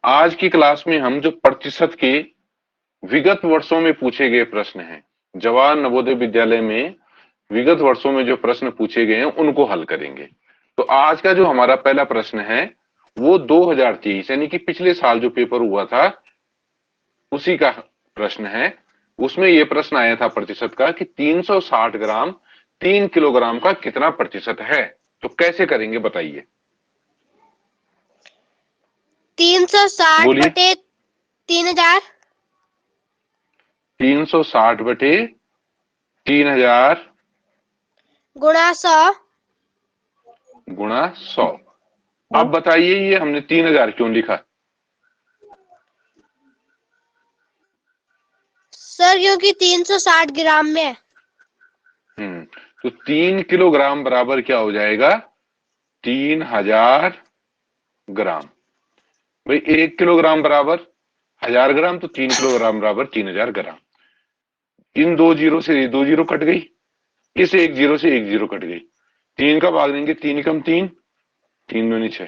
आज की क्लास में हम जो प्रतिशत के विगत वर्षों में पूछे गए प्रश्न हैं, जवाहर नवोदय विद्यालय में विगत वर्षों में जो प्रश्न पूछे गए हैं उनको हल करेंगे। तो आज का जो हमारा पहला प्रश्न है वो 2023 यानी कि पिछले साल जो पेपर हुआ था उसी का प्रश्न है। उसमें यह प्रश्न आया था प्रतिशत का कि 360 ग्राम 3 किलोग्राम का कितना प्रतिशत है। तो कैसे करेंगे बताइए। 360 बटे 3000 360 बटे 3000 गुणा 100 गुणा 100। अब बताइए ये हमने 3000 क्यों लिखा? सर क्योंकि 360 ग्राम में है। तो 3 किलोग्राम बराबर क्या हो जाएगा? 3000 ग्राम। भाई 1 किलोग्राम बराबर 1000 ग्राम, तो 3 किलोग्राम बराबर 3000 ग्राम। इन दो जीरो से दो जीरो कट गई, इस एक जीरो से एक जीरो कट गई। 3 का भाग देंगे, 3 कम 3, 3 दूनी 6।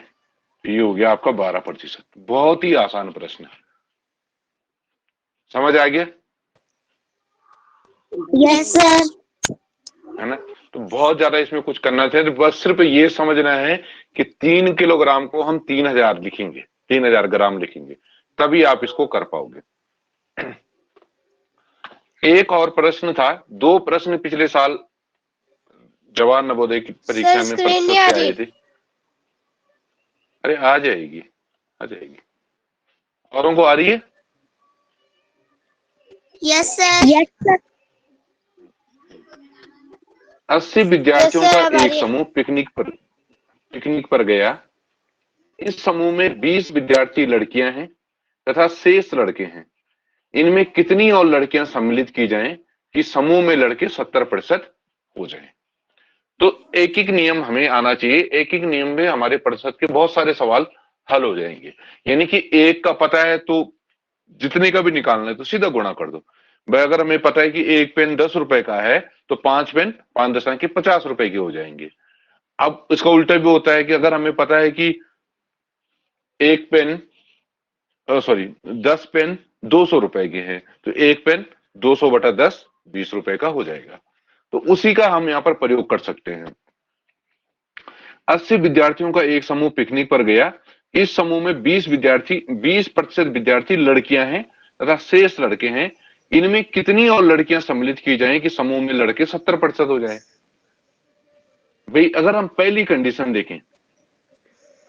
ये हो गया आपका 12%। बहुत ही आसान प्रश्न है, समझ आ गया? Yes sir. है ना? तो बहुत ज्यादा इसमें कुछ करना चाहिए, बस सिर्फ ये समझना है कि 3 किलोग्राम को हम 3000 लिखेंगे, 3000 ग्राम लिखेंगे, तभी आप इसको कर पाओगे। एक और प्रश्न था, दो प्रश्न पिछले साल जवाहर नवोदय की परीक्षा में प्रतिशत से आए थे। अरे आ जाएगी, आ जाएगी। औरों को आ रही है? Yes sir. Yes sir. 80 विद्यार्थियों का एक समूह पिकनिक पर गया। इस समूह में 20 विद्यार्थी लड़कियां हैं तथा शेष लड़के हैं। इनमें कितनी और लड़कियां सम्मिलित की जाएं कि समूह में लड़के 70% हो जाएं? तो एक एक नियम हमें आना चाहिए, एक एक नियम में हमारे प्रतिशत के बहुत सारे सवाल हल हो जाएंगे। यानी कि एक का पता है तो जितने का भी निकालना है तो सीधा गुणा कर दो। भाई अगर हमें पता है कि एक पेन 10 रुपए का है तो 5 पेन 5 10 के 50 रुपए के हो जाएंगे। अब इसका उल्टा भी होता है कि अगर हमें पता है कि एक पेन 10 पेन 200 रुपए के हैं तो एक पेन 200 बटा 10 20 रुपए का हो जाएगा। तो उसी का हम यहाँ पर प्रयोग कर सकते हैं। 80 विद्यार्थियों का एक समूह पिकनिक पर गया। इस समूह में 20% विद्यार्थी लड़कियां हैं तथा शेष लड़के हैं। इनमें कितनी और लड़कियां सम्मिलित की जाएं कि समूह में लड़के 70% हो जाए? भाई अगर हम पहली कंडीशन देखें,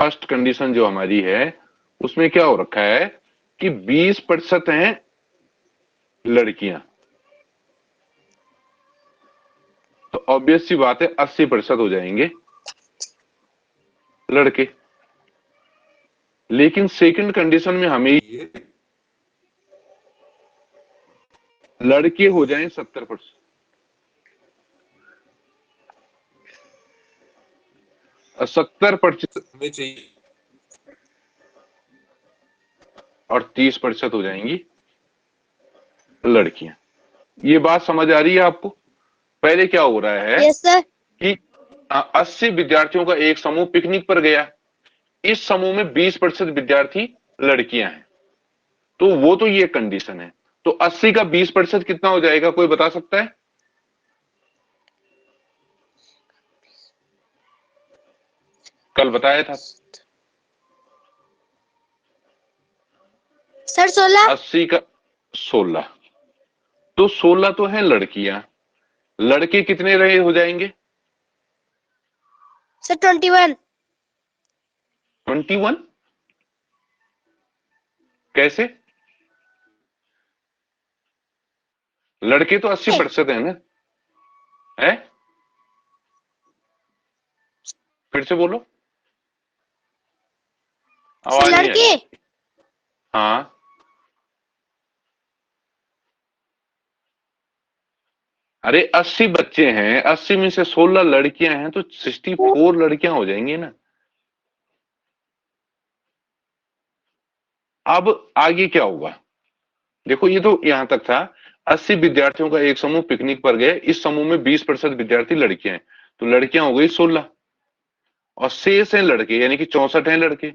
फर्स्ट कंडीशन जो हमारी है उसमें क्या हो रखा है कि 20% हैं लड़कियां, तो ऑब्वियस सी बात है 80% हो जाएंगे लड़के। लेकिन सेकंड कंडीशन में हमें ये लड़के हो जाएं 70%, 70% हमें चाहिए और 30% हो जाएंगी लड़कियां। ये बात समझ आ रही है आपको? पहले क्या हो रहा है कि 80 विद्यार्थियों का एक समूह पिकनिक पर गया। इस समूह में 20% विद्यार्थी लड़कियां हैं, तो वो तो ये कंडीशन है। तो 80 का 20% कितना हो जाएगा, कोई बता सकता है? कल बताया था सर 16। 80 का 16, तो 16 तो है लड़कियां, लड़के कितने रहे हो जाएंगे सर? 21। 21 कैसे? लड़के तो 80% है ना? है? फिर से बोलो, आवाज नहीं आई। हाँ अरे 80 बच्चे हैं, 80 में से 16 लड़कियां हैं तो 64 लड़कियां हो जाएंगी ना। अब आगे क्या होगा देखो, ये तो यहां तक था। 80 विद्यार्थियों का एक समूह पिकनिक पर गए। इस समूह में 20% विद्यार्थी लड़कियां हैं, तो लड़कियां हो गई 16 और शेष हैं लड़के, यानी कि 64 हैं लड़के।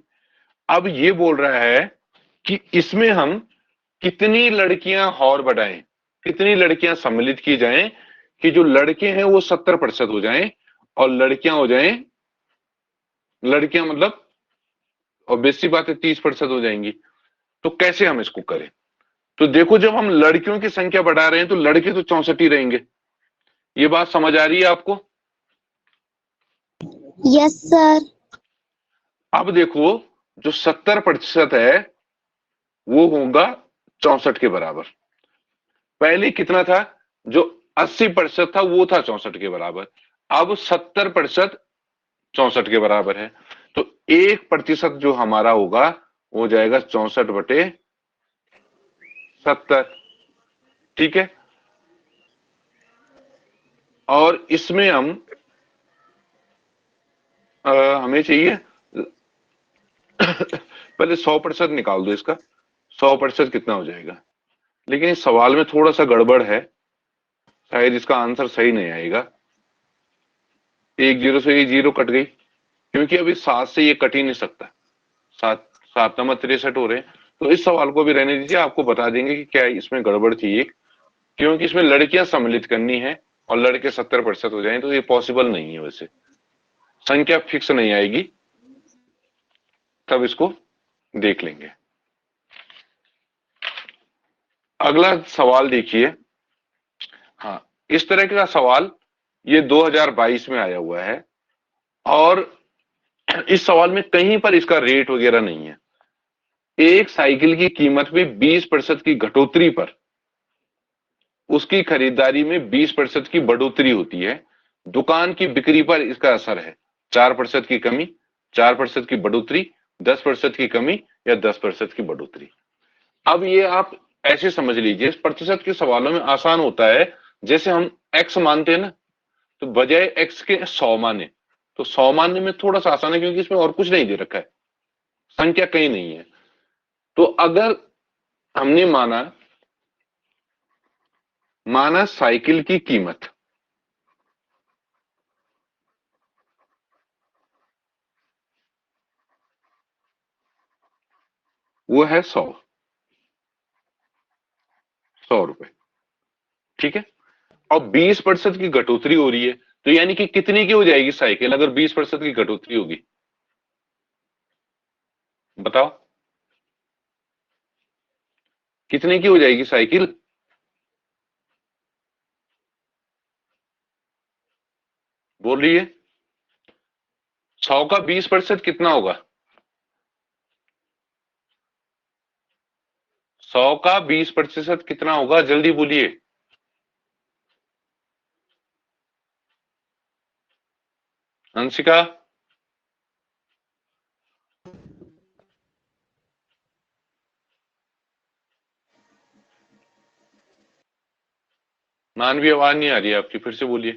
अब ये बोल रहा है कि इसमें हम कितनी लड़कियां और बढ़ाएं, कितनी लड़कियां सम्मिलित की जाएं कि जो लड़के हैं वो 70% हो जाएं और लड़कियां हो जाएं, लड़कियां मतलब ऑब्वियसली बात है 30% हो जाएंगी। तो कैसे हम इसको करें? तो देखो, जब हम लड़कियों की संख्या बढ़ा रहे हैं तो लड़के तो 64 ही रहेंगे। ये बात समझ आ रही है आपको? Yes sir. अब देखो, जो 70% है वो होगा 64 के बराबर। पहले कितना था? जो 80% था वो था 64 के बराबर। अब 70% 64 के बराबर है। तो 1% जो हमारा होगा वो हो जाएगा 64/70। ठीक है, और इसमें हम हमें चाहिए पहले 100% निकाल दो इसका। 100% कितना हो जाएगा? लेकिन इस सवाल में थोड़ा सा गड़बड़ है, शायद इसका आंसर सही नहीं आएगा। एक जीरो से ये जीरो कट गई, क्योंकि अभी 7 से ये कट ही नहीं सकता। 7 7 नंबर 63 हो रहे हैं। तो इस सवाल को भी रहने दीजिए, आपको बता देंगे कि क्या इसमें गड़बड़ थी एक, क्योंकि इसमें लड़कियां सम्मिलित करनी है और लड़के 70% हो जाएं तो ये पॉसिबल नहीं है। वैसे संख्या फिक्स नहीं आएगी, तब इसको देख लेंगे। अगला सवाल देखिए। हाँ, इस तरह का सवाल ये 2022 में आया हुआ है और इस सवाल में कहीं पर इसका रेट वगैरह नहीं है। एक साइकिल की कीमत में 20% की घटोतरी पर उसकी खरीदारी में 20% की बढ़ोतरी होती है। दुकान की बिक्री पर इसका असर है 4% की कमी, 4% की बढ़ोतरी, 10% की कमी या 10% की बढ़ोतरी। अब ये आप ऐसे समझ लीजिए, इस प्रतिशत के सवालों में आसान होता है। जैसे हम एक्स मानते हैं ना, तो बजाय एक्स के 100 माने, तो 100 मानने में थोड़ा सा आसान है क्योंकि इसमें और कुछ नहीं दे रखा है, संख्या कहीं नहीं है। तो अगर हमने माना साइकिल की कीमत वो है 100 रुपए। ठीक है, और 20% की घटोतरी हो रही है, तो यानी कि कितने की हो जाएगी साइकिल अगर 20% की घटोतरी होगी? बताओ, कितने की हो जाएगी साइकिल? बोल रही है। 100 का 20% कितना होगा? 100 का 20% कितना होगा? जल्दी बोलिए। हंसिका, मानवी, आवाज नहीं आ रही है आपकी, फिर से बोलिए।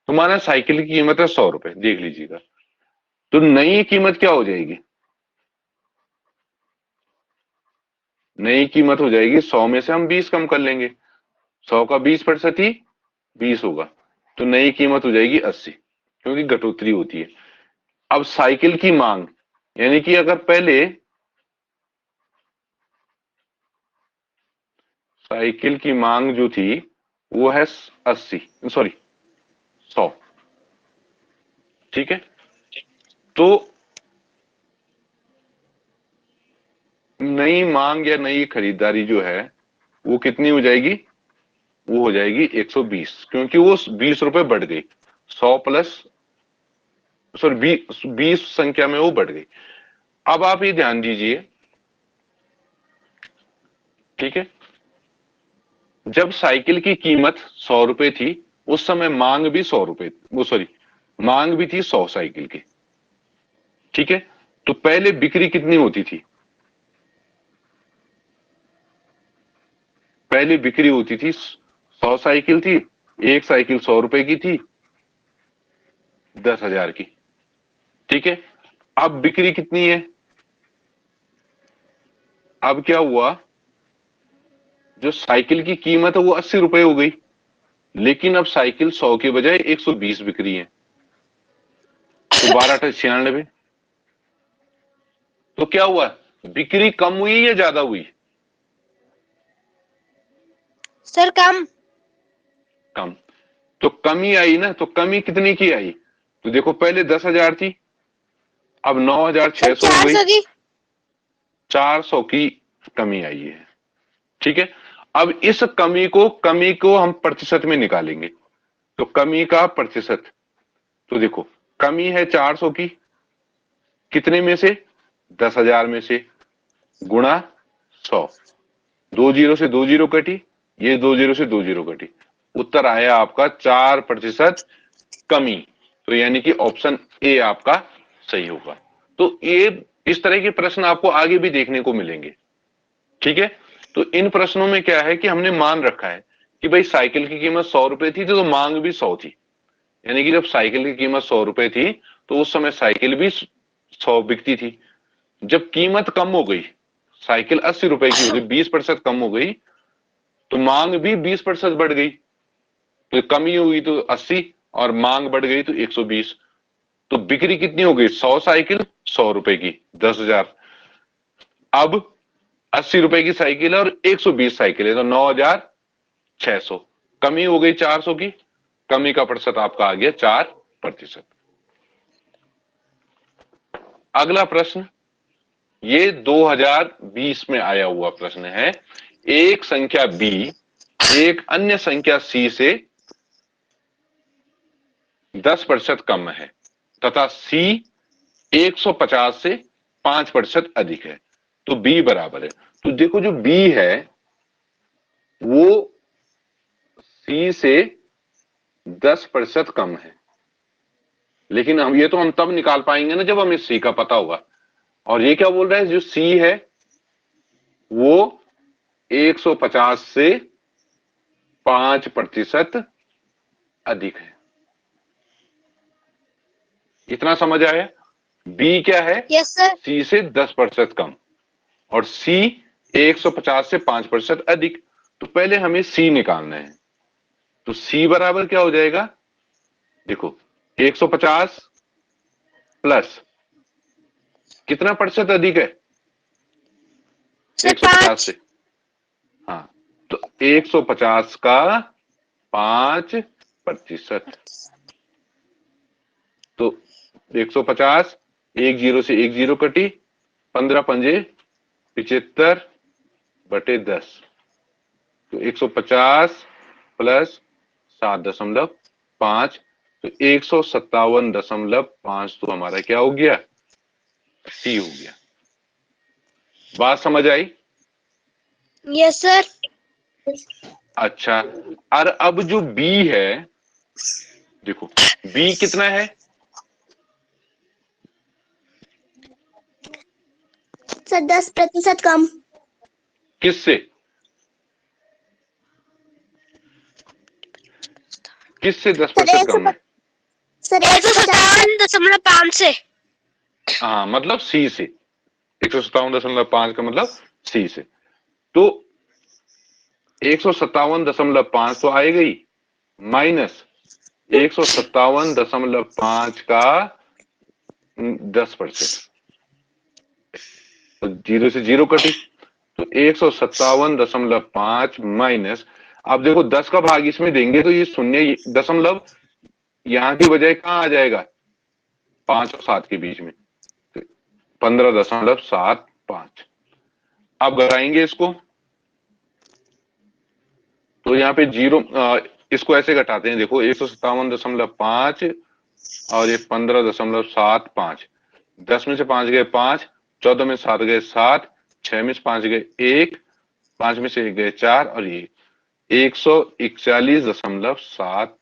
तुम्हारा साइकिल की कीमत है 100 रुपए, देख लीजिएगा। तो नई कीमत क्या हो जाएगी? नई कीमत हो जाएगी 100 में से हम 20 कम कर लेंगे। 100 का 20% ही 20 होगा, तो नई कीमत हो जाएगी 80, क्योंकि घटोतरी होती है। अब साइकिल की मांग, यानी कि अगर पहले साइकिल की मांग जो थी वो है 80, सॉरी 100। ठीक है, तो नई मांग या नई खरीदारी जो है वो कितनी हो जाएगी? वो हो जाएगी 120, क्योंकि वो 20 रुपए बढ़ गई। 100 प्लस, सॉरी 20 संख्या में वो बढ़ गई। अब आप ये ध्यान दीजिए, ठीक है, जब साइकिल की कीमत 100 रुपए थी उस समय मांग भी 100 रुपए, वो सॉरी मांग भी थी 100 साइकिल की। ठीक है, तो पहले बिक्री कितनी होती थी? पहले बिक्री होती थी 100 साइकिल थी, एक साइकिल 100 रुपए की थी, 10,000 की। ठीक है, अब बिक्री कितनी है? अब क्या हुआ, जो साइकिल की कीमत है वो 80 रुपए हो गई, लेकिन अब साइकिल 100 के बजाय 120 बिक रही है, तो 12×8 = 96। तो क्या हुआ, बिक्री कम हुई या ज्यादा हुई? सर कम। कम। तो कमी आई ना, तो कमी कितने की आई? तो देखो पहले 10,000 थी, अब 9,600 हो गई, 400 की। 400 की कमी आई है। ठीक है, अब इस कमी को हम प्रतिशत में निकालेंगे। तो कमी का प्रतिशत, तो देखो कमी है 400 की, कितने में से? 10,000 में से, गुणा 100। 2 जीरो से 2 जीरो कटी, ये 2 जीरो से 2 जीरो कटी, उत्तर आया आपका 4% कमी। तो यानी कि ऑप्शन ए आपका सही होगा। तो ये इस तरह के प्रश्न आपको आगे भी देखने को मिलेंगे। ठीक है, तो इन प्रश्नों में क्या है कि हमने मान रखा है कि भाई साइकिल की कीमत 100 रुपए थी, तो मांग भी 100 थी। यानी कि जब साइकिल की कीमत 100 रुपए थी तो उस समय साइकिल भी 100 बिकती थी। जब कीमत कम हो गई, साइकिल 80 रुपए की हो गई, 20% कम हो गई, तो मांग भी 20% बढ़ गई। तो कमी हुई तो 80 और मांग बढ़ गई तो 120। तो बिक्री कितनी हो गई? 100 साइकिल 100 रुपए की, 10,000। अब 80 रुपए की साइकिल है और 120 साइकिल है, तो 9,600। कमी हो गई 400 की, कमी का प्रतिशत आपका आ गया 4%। अगला प्रश्न, ये 2020 में आया हुआ प्रश्न है। एक संख्या बी एक अन्य संख्या सी से 10% कम है तथा सी 150 से 5% अधिक है, तो बी बराबर है। तो देखो जो बी है वो सी से 10% कम है, लेकिन हम तब निकाल पाएंगे ना जब हमें सी का पता होगा। और ये क्या बोल रहा है, जो सी है वो 150 से 5% अधिक है। इतना समझ आया? बी क्या है? Yes sir. सी से 10% कम और सी 150 से 5% अधिक। तो पहले हमें सी निकालना है। तो सी बराबर क्या हो जाएगा? देखो 150 प्लस कितना प्रतिशत अधिक है? सर 150 से, हाँ, तो 150 का 5%। तो 150, 1 जीरो से 1 जीरो कटी, 15 पंजे 75 बटे 10। तो 150 प्लस 7.5, तो 157.5 तो हमारा क्या हो गया? सी हो गया। बात समझ आई? Yes sir. अच्छा, और अब जो बी है, देखो बी कितना है? सर 10% कम। किससे? किससे 10% कम है? सर 157.5 से। हाँ, मतलब सी से। 157.5 का मतलब सी से। तो 157.5 तो आएगा ही, माइनस 157.5 का 10%, तो 0 से 0 कटी, तो 157.5 माइनस, आप देखो 10 का भाग इसमें देंगे तो ये शून्य दशमलव यहां की बजाय कहां आ जाएगा? 5 और 7 के बीच में, 15.75। अब घटाएंगे इसको, तो यहाँ पे जीरो, इसको ऐसे घटाते हैं। देखो 157.5 और ये 15.75, 10 में से 5 गए 5, 14 में 7 गए 7, 6 में से 5 गए 1, 5 में से 1 गए 4 और ये 141.75।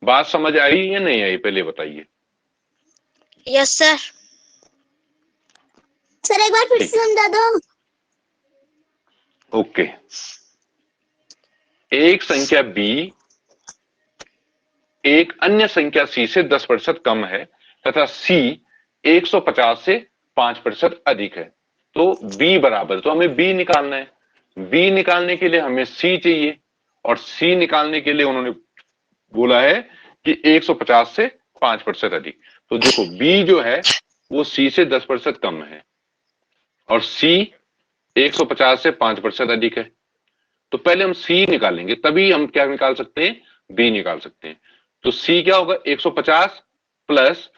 बात समझ आई या नहीं आई, पहले बताइए। Yes sir. सर एक बार फिर से समझा दो। ओके, एक संख्या बी एक अन्य संख्या सी से 10% कम है तथा सी 150 से 5% अधिक है, तो बी बराबर, तो हमें बी निकालना है। बी निकालने के लिए हमें सी चाहिए, और सी निकालने के लिए उन्होंने बोला है कि 150 से 5% अधिक। तो देखो बी जो है वो सी से 10% कम है, और सी 150 से 5% अधिक है। तो पहले हम सी निकालेंगे, तभी हम क्या निकाल सकते हैं, बी निकाल सकते हैं। तो सी क्या होगा, 150 प्लस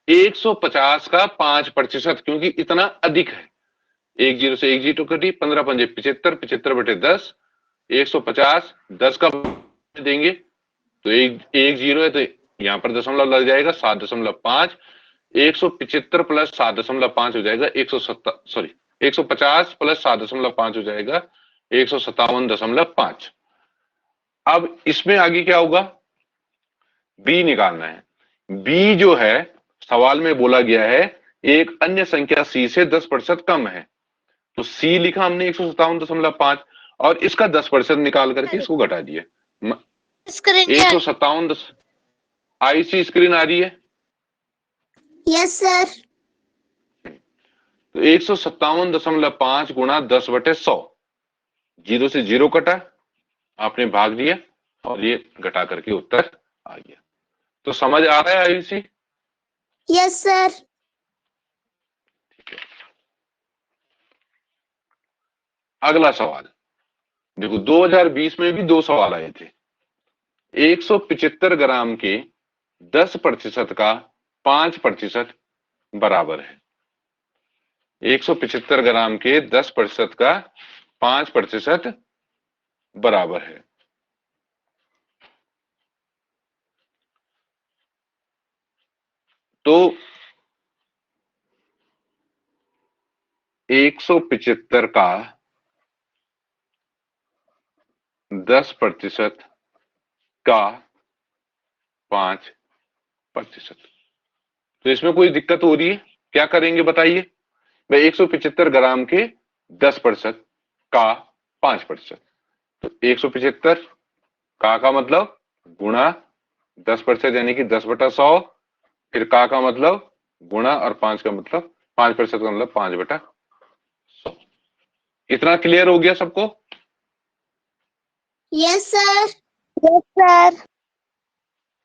150 का 5%, क्योंकि इतना अधिक है। एक जीरो से एक जीरो कटी, 15 पंजे 75, 75 बटे 10, 150, 10 का देंगे तो एक जीरो है, तो यहां पर दशमलव लग जाएगा, 7.5। 175 प्लस 7.5 हो जाएगा 150 प्लस 7.5 हो जाएगा 157.5। अब इसमें आगे क्या होगा, बी निकालना है। बी जो है सवाल में बोला गया है एक अन्य संख्या सी से 10% कम है, तो सी लिखा हमने 157.5, और इसका 10% निकाल करके इसको घटा दिया। 157। आईसी स्क्रीन आ रही है? Yes sir. तो 157.5 गुणा 10/100, जीरो से जीरो कटा, आपने भाग दिया, और ये घटा करके उत्तर आ गया। तो समझ आ रहा है आयुषी? Yes sir. ठीक है, अगला सवाल देखो, 2020 में भी दो सवाल आए थे। 175 ग्राम के 10% का 5% बराबर है। 175 ग्राम के 10% का 5% बराबर है। तो 175 का 10% का 5%, तो इसमें कोई दिक्कत हो रही है? क्या करेंगे बताइए भाई। 175 ग्राम के 10% का 5%, तो 175 का मतलब गुणा 10% यानी कि 10/100, फिर का मतलब गुणा, और 5 का मतलब 5% का मतलब 5/100। इतना क्लियर हो गया सबको? Yes sir. Yes sir.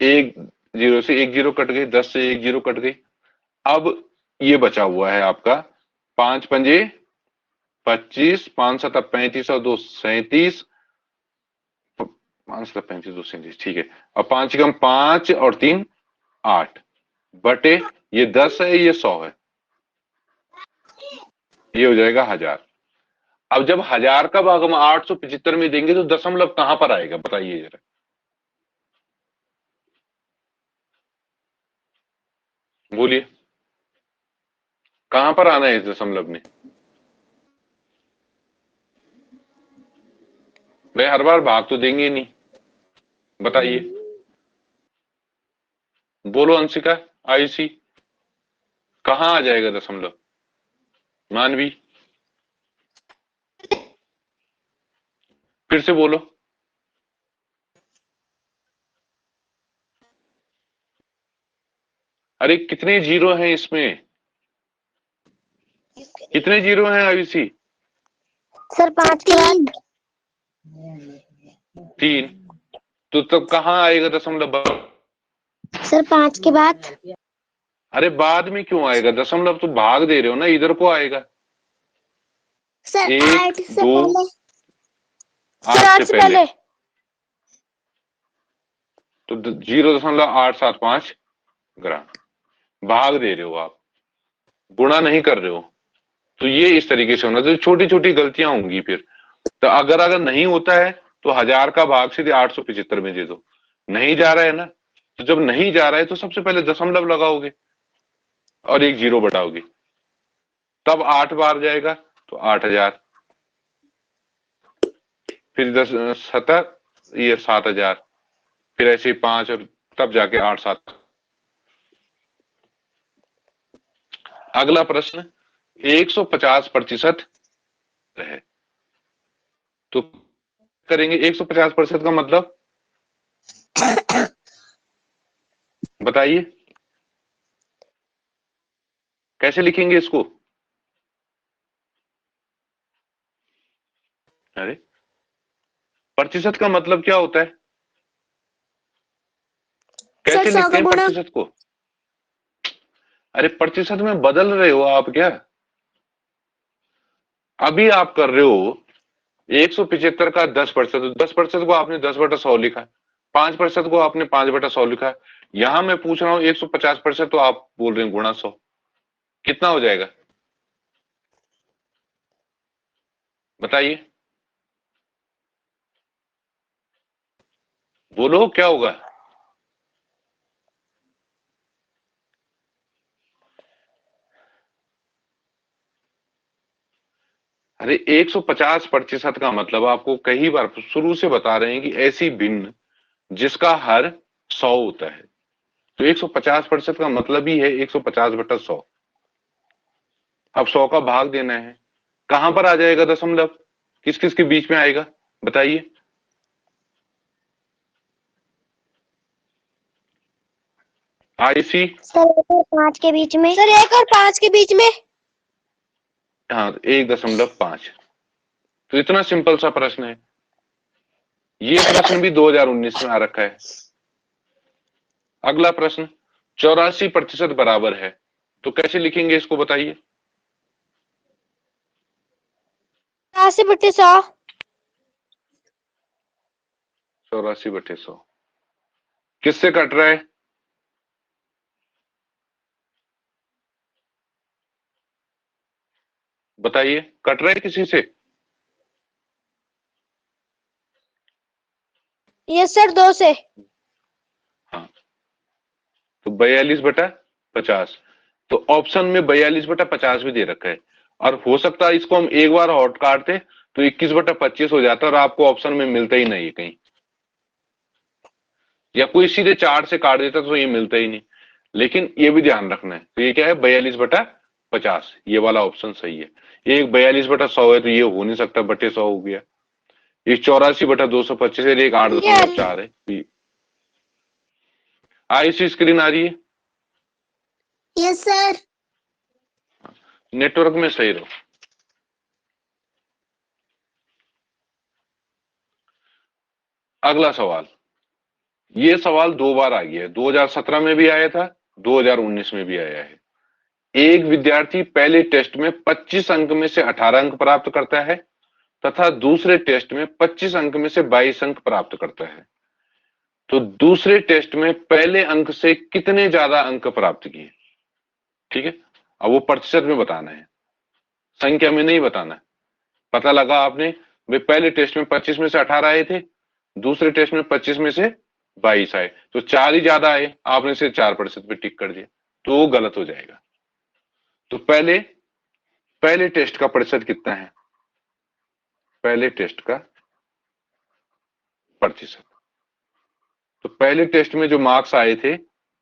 एक जीरो से एक जीरो कट गई, 10 से एक जीरो कट गई। अब ये बचा हुआ है आपका 5 पंजे 25, 5 सता 35 और 2 37, 5 सता 35 2 37, ठीक है। और 5 कम 5 और 3 8 बटे, ये 10 है ये 100 है, ये हो जाएगा 1000। अब जब 1000 का भाग हम 875 में देंगे तो दशमलव कहां पर आएगा बताइए जरा, बोलिए कहां पर आना है इस दशमलव ने? भाई हर बार भाग तो देंगे ही नहीं, बताइए, बोलो अंशिका, आयुषी, कहां आ जाएगा दशमलव? मानवी, फिर से बोलो। अरे कितने जीरो हैं इसमें, कितने जीरो हैं आयुषी? सर 5 के बाद 3। तो तब कहां आएगा दशमलव? सर 5 के बाद। अरे बाद में क्यों आएगा दशमलव, तो भाग दे रहे हो ना, इधर को आएगा। सर 8 1 से 2 पहले। 8 से पहले, तो 0.875 ग्राम भाग दे रहे हो आप, गुणा नहीं कर रहे हो। तो ये इस तरीके से होना, तो छोटी छोटी गलतियां होंगी फिर। तो अगर नहीं होता है तो 1000 का भाग सीधे 875 में दे दो। नहीं जा रहा है ना, तो जब नहीं जा रहा है तो सबसे पहले दशमलव लगाओगे और एक जीरो बढ़ाओगे, तब 8 बार जाएगा तो 8000, फिर 10 70, ये 7000, फिर ऐसे 5, और तब जाके 8 7। अगला प्रश्न, 150% है, तो करेंगे 150% का मतलब बताइए, कैसे लिखेंगे इसको? अरे प्रतिशत का मतलब क्या होता है? कैसे सर, 100 लिखते का हैं गुणा। प्रतिशत को? अरे प्रतिशत में बदल रहे हो आप क्या? अभी आप कर रहे हो 175 का 10%, 10% को आपने 10/100 लिखा, 5% को आपने 5/100 लिखा। यहां मैं पूछ रहा हूं 150%, तो आप बोल रहे हैं गुणा 100। कितना हो जाएगा बताइए, बोलो क्या होगा? अरे 150% का मतलब आपको कई बार शुरू से बता रहे हैं कि ऐसी भिन्न जिसका हर 100 होता है। तो 150% का मतलब ही है 150/100। अब 100 का भाग देना है, कहां पर आ जाएगा दशमलव? किस किस के बीच में आएगा बताइए? आईसी, सर 1 और 5 के बीच में। सर 1 और 5 के बीच में। हाँ 1.5। तो इतना सिंपल सा प्रश्न है। ये प्रश्न भी 2019 में आ रखा है। अगला प्रश्न, 84% बराबर है, तो कैसे लिखेंगे इसको बताइए? 84/100। 84/100 किससे कट रहा है? बताइए, कट रहा है किसी से? यस सर, 2 से। हाँ, तो 42/50। तो ऑप्शन में 42/50 भी दे रखा है, और हो सकता है इसको हम एक बार हॉट काटते तो 21/25 हो जाता और आपको ऑप्शन में मिलता ही नहीं कहीं, या कोई सीधे 4 से काट देता तो ये मिलता ही नहीं। लेकिन ये भी ध्यान रखना है, तो ये क्या है 42/50, ये वाला ऑप्शन सही है। ये 42/100 है, तो ये हो नहीं सकता, बटे 100 हो गया। ये 84/225 है, एक 8.4 है। आईसी स्क्रीन आ रही है? Yes sir. नेटवर्क में सही रहो। अगला सवाल, ये सवाल 2 बार आ गया है, 2017 में भी आया था, 2019 में भी आया है। एक विद्यार्थी पहले टेस्ट में 25 अंक में से 18 अंक प्राप्त करता है तथा दूसरे टेस्ट में 25 अंक में से 22 अंक प्राप्त करता है, तो दूसरे टेस्ट में पहले अंक से कितने ज्यादा अंक प्राप्त किए? ठीक है, अब वो प्रतिशत में बताना है, संख्या में नहीं बताना है। पता लगा आपने वे पहले टेस्ट में 25 में से 18 आए थे, दूसरे टेस्ट में 25 में से 22 आए, तो 4 ही ज्यादा आए, आपने सिर्फ 4% पे टिक कर दिया, तो वो गलत हो जाएगा। तो पहले टेस्ट का प्रतिशत कितना है? पहले टेस्ट का प्रतिशत, तो पहले टेस्ट में जो मार्क्स आए थे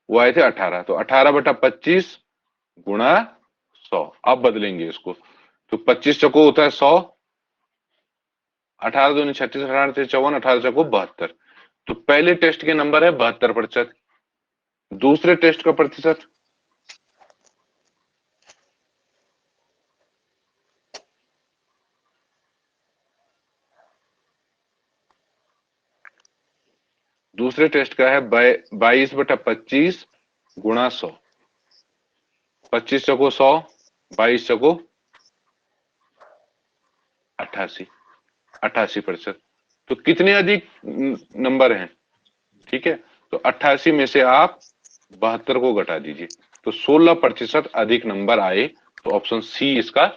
वो आए थे 18, तो 18/25 गुणा 100। अब बदलेंगे इसको, तो 25 चौको होता है 100, 18 दूनी 36, 18 से 54, 18 चौको 72। तो पहले टेस्ट के नंबर है 72%। दूसरे टेस्ट का प्रतिशत, दूसरे टेस्ट का है 22/25 गुणा 100। 25 चौको 100, 22 चौको 88, 88%। तो कितने अधिक नंबर हैं? ठीक है, तो 88 में से आप 72 को घटा दीजिए, तो 16% अधिक नंबर आए, तो ऑप्शन सी इसका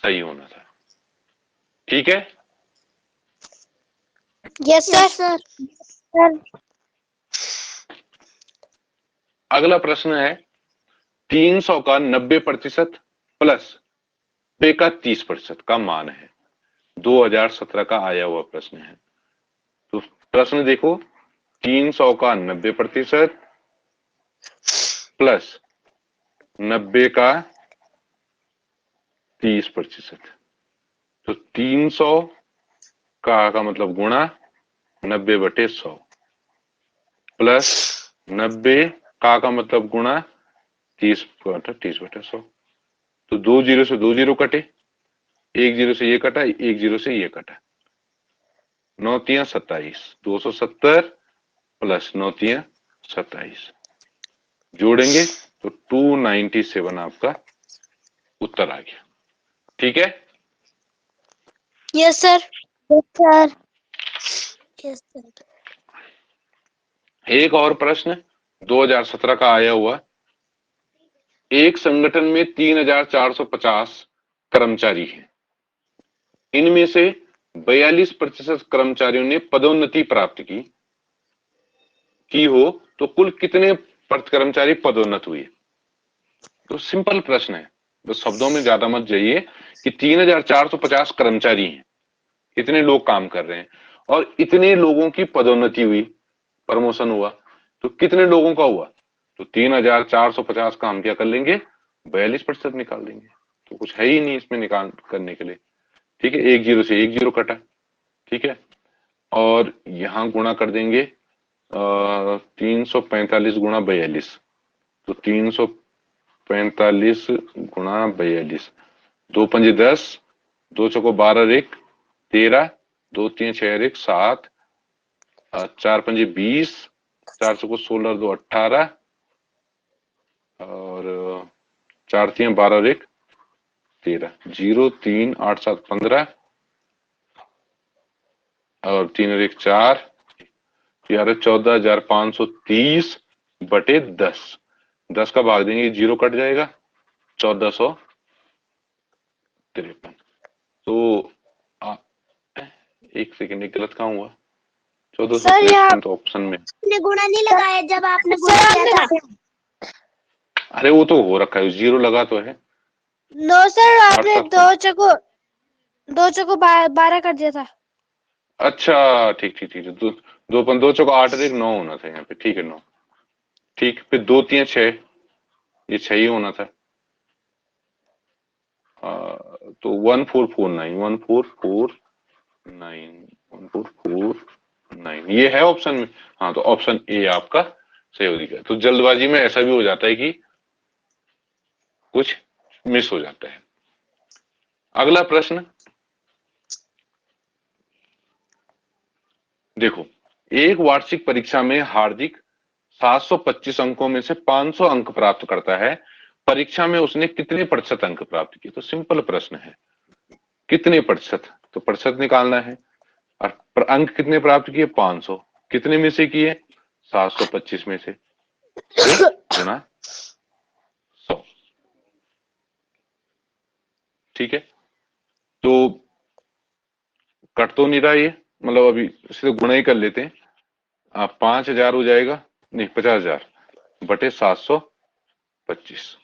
सही होना था। ठीक है, यस सर। सर अगला प्रश्न है, 300 का 90% प्लस बे का 30% का मान है। 2017 का आया हुआ प्रश्न है। तो प्रश्न देखो, 300 का 90% प्लस 90 का 30%, तो 300 का मतलब गुणा 90/100 प्लस 90 का मतलब गुणा 30/100। तो 2 जीरो से 2 जीरो कटे, 1 जीरो से ये कटा, 1 जीरो से ये कटा, 9 तियां 27, 270 प्लस 9 तियां 27 जोड़ेंगे तो 297 आपका उत्तर आ गया। ठीक है, yes sir. Yes sir. Yes sir. एक और प्रश्न 2017 का आया हुआ। एक संगठन में 3450 कर्मचारी हैं। इनमें से 42% कर्मचारियों ने पदोन्नति प्राप्त की हो तो कुल कितने कर्मचारी पदोन्नत हुए? तो सिंपल प्रश्न है, तो शब्दों में ज्यादा मत जाइए कि 3450 कर्मचारी हैं, कितने लोग काम कर रहे हैं और इतने लोगों की पदोन्नति हुई, प्रमोशन हुआ, तो कितने लोगों का हुआ? तो 3450 का हम क्या कर लेंगे, 42% निकाल देंगे। तो कुछ है ही नहीं इसमें निकाल करने के लिए। ठीक है, एक जीरो से एक जीरो कटा। ठीक है, और यहां गुणा कर देंगे 345 गुणा 42, तो 345 गुणा 42, 2 पंजे 10, 2 चौको 12 एक 13, 2 3 6 एक 7, 4 पंजे 20, 4 चौको 16, 2 18 और 4 3 12 एक 13, 0 3 8 7 15 और 3 और 1 4, 14,530 बटे 10, 10 का भाग देंगे, जीरो कट जाएगा, 1453। तो एक सेकेंड, गलत कहाँ हुआ? 1453 तो ऑप्शन में आपने गुणा नहीं लगाया जब आपने गुणा किया था। अरे वो तो हो रखा है, जीरो लगा तो है। नो सर, आपने 2 चको 12 कर दिया था। अच्छा ठीक ठीक ठीक, दो चौका 8 एक 9 होना था यहाँ पे। ठीक है, 9। ठीक, फिर 2 3 6, ये 6 ही होना था। तो 1449, 1449 ये है ऑप्शन में। हाँ, तो ऑप्शन ए आपका सही हो गया। तो जल्दबाजी में ऐसा भी हो जाता है कि कुछ मिस हो जाता है। अगला प्रश्न देखो, एक वार्षिक परीक्षा में हार्दिक 725 अंकों में से 500 अंक प्राप्त करता है। परीक्षा में उसने कितने प्रतिशत अंक प्राप्त किए? तो सिंपल प्रश्न है, कितने प्रतिशत, तो प्रतिशत निकालना है। और अंक कितने प्राप्त किए? 500। कितने में से किए? 725 में से, तो गुना 100। ठीक है, तो कट तो नहीं रहा ये, मतलब अभी इसे गुणा ही कर लेते हैं। 5,000 हो जाएगा, नहीं 50,000 बटे 725।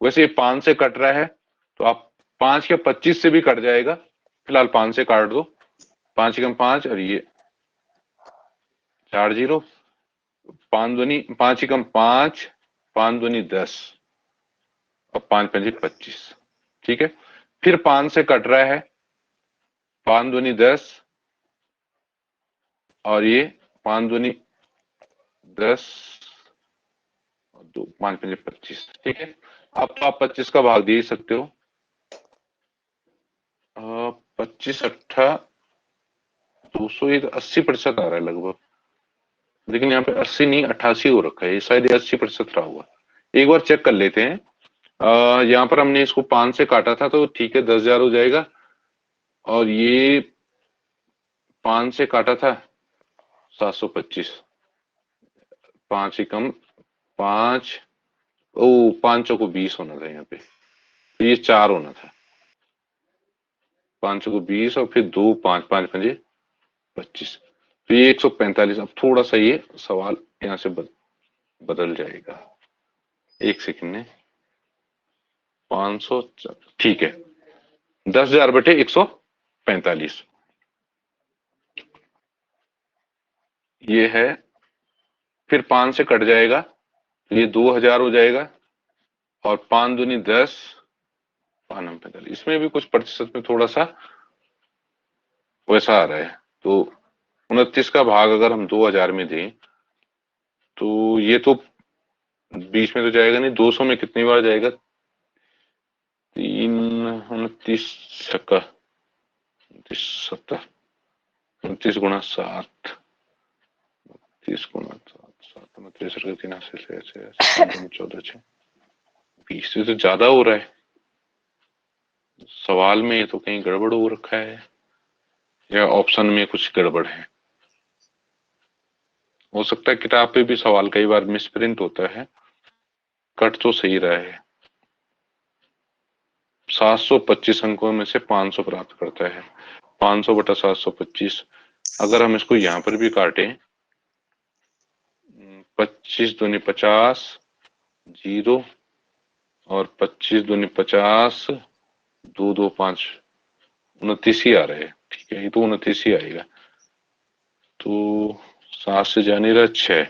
वैसे ये 5 से कट रहा है, तो आप 5 के 25 से भी कट जाएगा, फिलहाल 5 से काट दो। 5 कम 5 और ये 4 जीरो, 5 दूनी 5 कम 5, 5 दूनी 10 और 5 पंजे 25। ठीक है, फिर 5 से कट रहा है, 5 दूनी 10 और ये 5 दूनी 10 और 2 5 पंजे 25। ठीक है, अब आप 25 का भाग दे सकते हो। 25 अट्ठा 200, ये तो 80% आ रहा है लगभग, लेकिन यहाँ पे 80 नहीं 88 हो रखा है, ये शायद 80% रहा हुआ। एक बार चेक कर लेते हैं। यहाँ पर हमने इसको 5 से काटा था, तो ठीक है 10,000 हो जाएगा। और ये 5 से काटा था 725, 5 ही कम 5, ओ 5 को 20 होना था यहाँ पे, तो ये 4 होना था। 5 को 20 और फिर 2 5 5 पंजे 25, तो ये 145। अब थोड़ा सा ये सवाल यहाँ से बदल जाएगा, एक सेकंड में। 500, ठीक है, 10,000 बटे 145 ये है। फिर 5 से कट जाएगा, तो ये 2,000 हो जाएगा और 5 दूनी 10, 5 9 45। इसमें भी कुछ प्रतिशत में थोड़ा सा वैसा आ रहा है। तो 29 का भाग अगर हम 2,000 में दें, तो ये तो बीच में तो जाएगा नहीं, 200 में कितनी बार जाएगा? 3 29 छक्का 70, 29 गुणा 7, 30 गुणा 7 में 63 के 3 से 14 6 20 से तो ज्यादा हो रहा है। सवाल में ये तो कहीं गड़बड़ हो रखा है या ऑप्शन में कुछ गड़बड़ है। हो सकता है किताब पे भी सवाल कई बार मिसप्रिंट होता है। कट तो सही रहा है। 725 अंकों में से 500 प्राप्त करता है। 500 बटा 725, अगर हम इसको यहां पर भी काटें, 25 दूनी 50, 0 और 25 दूनी 50, 2 2 5, 29 ही आ रहे हैं। ठीक है, ये तो 29 ही आएगा। तो 7 से जाने रहा 6,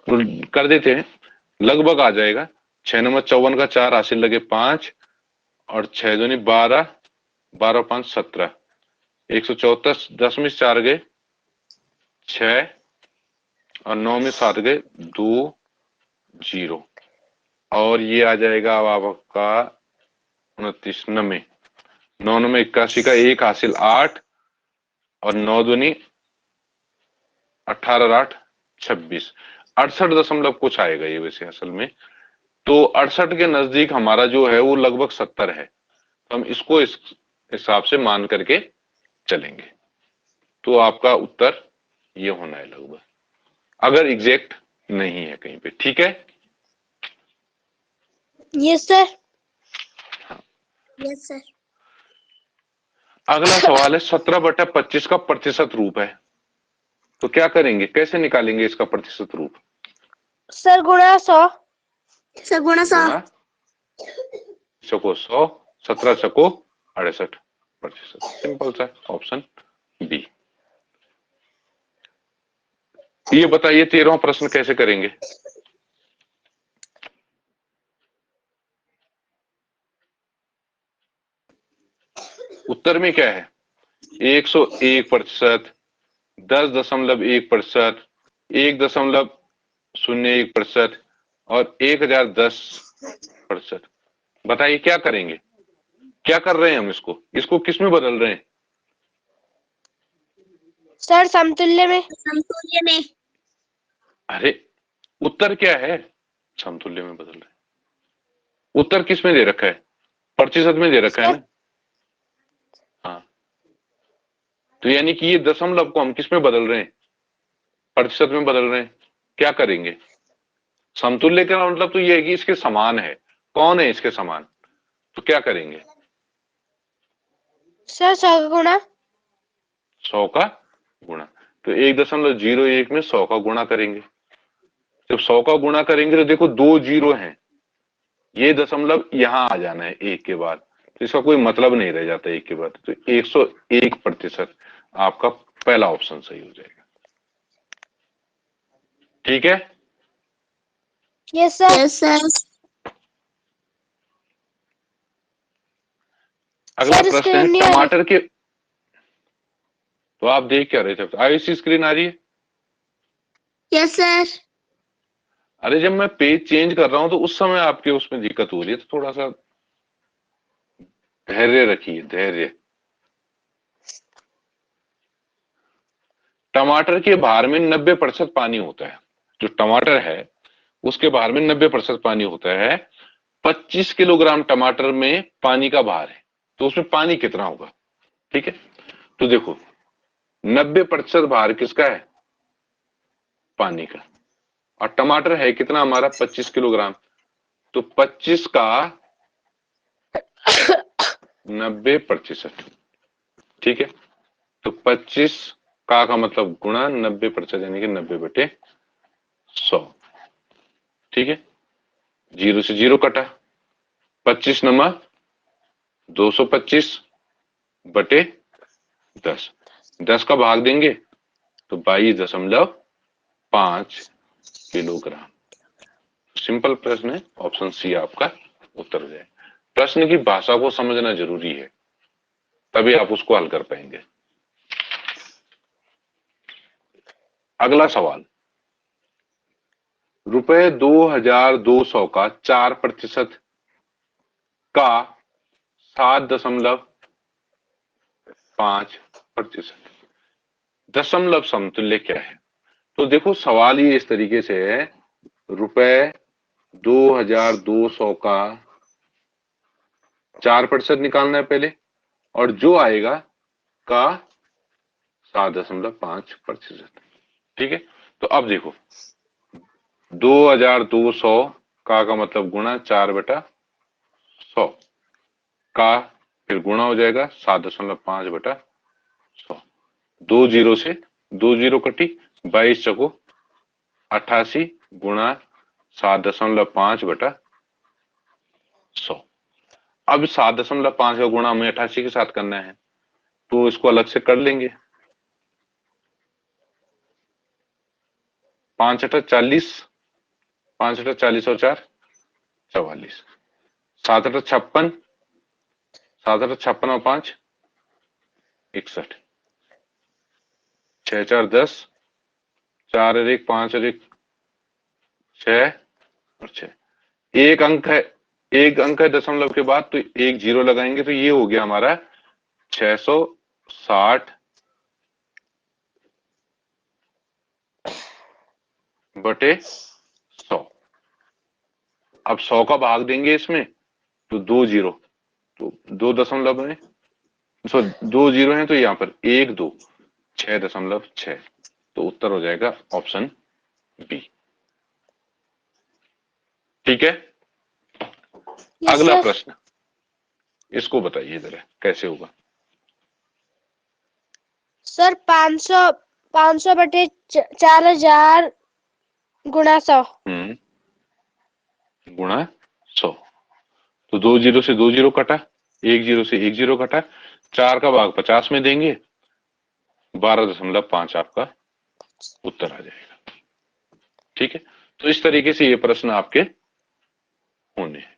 तो कर देते हैं, लगभग आ जाएगा। 6 नंबर 54 का 4 हासिल लगे 5 और 6 दूनी 12, 12 5 17, 174, 10 में 4 गए 6 और 9 में 7 गए 2 0 और ये आ जाएगा अब आपका 29 नब्बे। 9 में 81 का 1 हासिल 8 और 9 दूनी 18 8 26, 68 दशमलव कुछ आएगा ये वैसे असल में। तो 68 के नजदीक हमारा जो है वो लगभग 70 है। तो हम इसको इस हिसाब से मान करके चलेंगे। तो आपका उत्तर ये होना है लगभग, अगर एग्जैक्ट नहीं है कहीं पे। ठीक है, यस सर। Yes sir. अगला सवाल है 17 बटा 25 का प्रतिशत रूप है। तो क्या करेंगे, कैसे निकालेंगे इसका प्रतिशत रूप? सर गुणा 100। सर गुणा 100। गुणा चको 100, 17 चको 68%। सिंपल सा, ऑप्शन बी। ये बताइए 13वां प्रश्न कैसे करेंगे? उत्तर में क्या है? 101%, 10.1%, 1.01% और 1010%। बताइए क्या करेंगे, क्या कर रहे हैं हम? इसको किस में बदल रहे हैं? सर समतुल्य में। समतुल्य में। अरे उत्तर क्या है? समतुल्य में बदल रहे हैं। उत्तर किस में दे रखा है? प्रतिशत में दे रखा है ना। हाँ, तो यानी कि ये दशमलव को हम किस में बदल रहे हैं? प्रतिशत में बदल रहे हैं। क्या करेंगे? समतुल्य का मतलब तो ये है कि इसके समान है। कौन है इसके समान? तो क्या करेंगे? सर 100 का गुणा। 100 का गुणा। तो 1.01 में 100 का गुणा करेंगे। जब 100 का गुणा करेंगे तो देखो 2 जीरो हैं, ये दशमलव यहां आ जाना है एक के बाद, तो इसका कोई मतलब नहीं रह जाता एक के बाद। तो 101% आपका पहला ऑप्शन सही हो जाएगा। ठीक है, यस सर। Yes sir. अगला प्रश्न है टमाटर के। तो आप देख क्या रहे थे? आईसी स्क्रीन आ रही है? Yes sir. अरे जब मैं पेज चेंज कर रहा हूं तो उस समय आपके उसमें दिक्कत हो रही है, तो थोड़ा सा धैर्य रखिए, धैर्य। टमाटर के भार में 90% पानी होता है। जो टमाटर है उसके भार में 90% पानी होता है। 25 किलोग्राम टमाटर में पानी का भार है, तो उसमें पानी कितना होगा? ठीक है, तो देखो 90% भार किसका है? पानी का। और टमाटर है कितना हमारा? 25 किलोग्राम। तो 25 का 90%। ठीक है, तो 25 का मतलब गुणा 90%, यानी कि 90/100। ठीक है, 0 से 0 कटा। 25 नमा 225/10। 10 का भाग देंगे तो 22.5 किलोग्राम। सिंपल प्रश्न है, ऑप्शन सी आपका उत्तर हो जाए। प्रश्न की भाषा को समझना जरूरी है, तभी आप उसको हल कर पाएंगे। अगला सवाल, रुपए 2200 का 4% का 7.5%। दशमलव समतुल्य क्या है। तो देखो सवाल ही इस तरीके से है, रुपए 2200 का 4% निकालना है पहले, और जो आएगा का 7.5%। ठीक है, तो अब देखो 2200 का मतलब गुणा 4/100 का, फिर गुणा हो जाएगा 7.5/100। 2 जीरो से 2 जीरो कटी, 22 चको 88 गुणा 7.5/100। अब 7.5 का गुणा हमें 88 के साथ करना है, तो इसको अलग से कर लेंगे। 5×8 = 40, 5×8 = 40 और 4 = 44, 7×8 = 56, 7×8 = 56 और 5 = 61, 6×4 = 10, 4 और 1 5 और 1 6 और 6। एक अंक है दशमलव के बाद, तो एक जीरो लगाएंगे, तो ये हो गया हमारा 660/100। अब 100 का भाग देंगे इसमें, तो 2 जीरो, तो 2 दशमलव है, 2 जीरो है, तो यहां पर 1 2 6.6, तो उत्तर हो जाएगा ऑप्शन बी। ठीक है, अगला प्रश्न, इसको बताइए जरा कैसे होगा। सर 500/4000 गुणा 100। गुणा 100, तो 2 जीरो से 2 जीरो कटा, 1 जीरो से 1 जीरो कटा, 4 का भाग 50 में देंगे, 12.5 आपका उत्तर आ जाएगा। ठीक है, तो इस तरीके से ये प्रश्न आपके होने हैं।